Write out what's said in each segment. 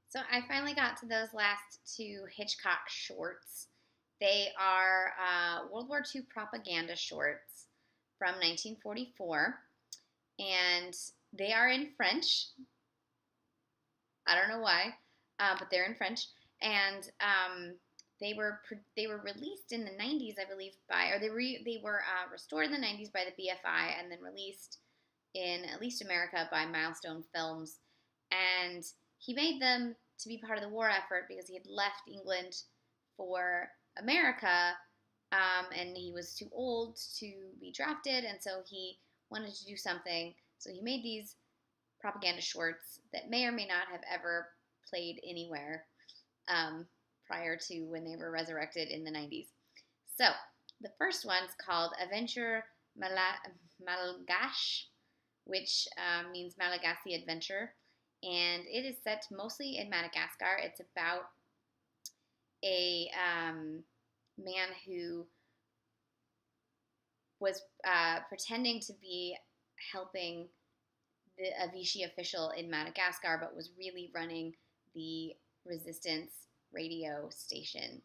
So I finally got to those last two Hitchcock shorts. They are World War II propaganda shorts from 1944, and they are in French. I don't know why, but they're in French, and they were released in the 90s, I believe, by or they were restored in the 90s by the BFI, and then released in at least America by Milestone Films, and he made them to be part of the war effort because he had left England for America, and he was too old to be drafted, and so he wanted to do something. So he made these propaganda shorts that may or may not have ever played anywhere um, prior to when they were resurrected in the 90s. So the first one's called Aventure Malgache, which means Malagasy adventure, and it is set mostly in Madagascar. It's about a man who was pretending to be helping a Vichy official in Madagascar, but was really running the resistance radio station.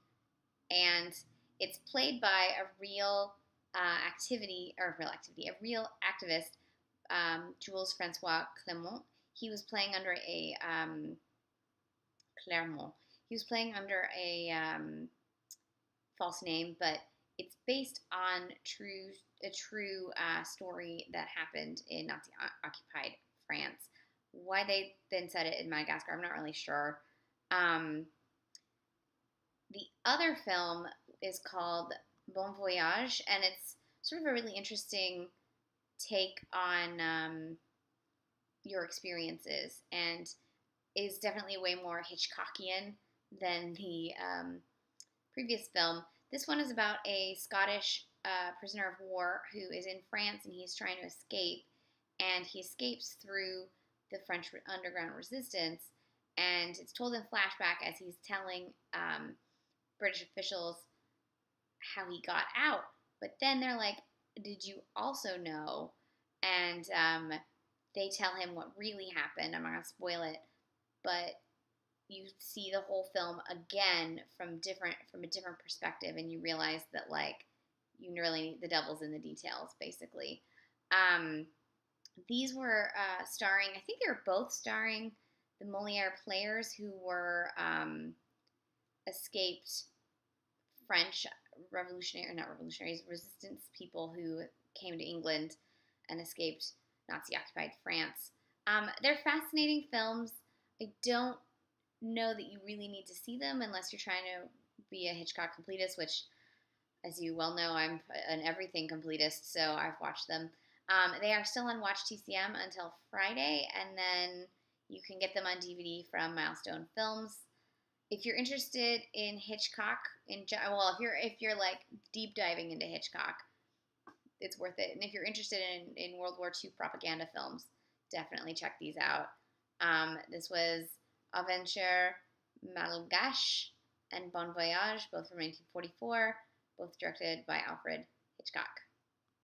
And it's played by a real a real activist, Jules Francois Clement. He was playing under a Clermont. He was playing under a false name, but it's based on a true story that happened in Nazi-occupied France. Why they then set it in Madagascar, I'm not really sure. The other film is called Bon Voyage, and it's sort of a really interesting take on your experiences, and is definitely way more Hitchcockian than the previous film. This one is about a Scottish prisoner of war who is in France, and he's trying to escape, and he escapes through the French underground resistance, and it's told in flashback as he's telling British officials how he got out. But then they're like, did you also know? And they tell him what really happened. I'm not going to spoil it, but you see the whole film again from a different perspective, and you realize that the devil's in the details, basically. These were starring, I think they were both starring the Moliere players who were escaped French resistance people who came to England and escaped Nazi-occupied France. They're fascinating films. I don't know that you really need to see them unless you're trying to be a Hitchcock completist, which, as you well know, I'm an everything completist, so I've watched them. They are still on Watch TCM until Friday, and then you can get them on DVD from Milestone Films. If you're interested in Hitchcock, if you're like deep diving into Hitchcock, it's worth it. And if you're interested in World War II propaganda films, definitely check these out. This was Aventure Malgache and Bon Voyage, both from 1944, both directed by Alfred Hitchcock.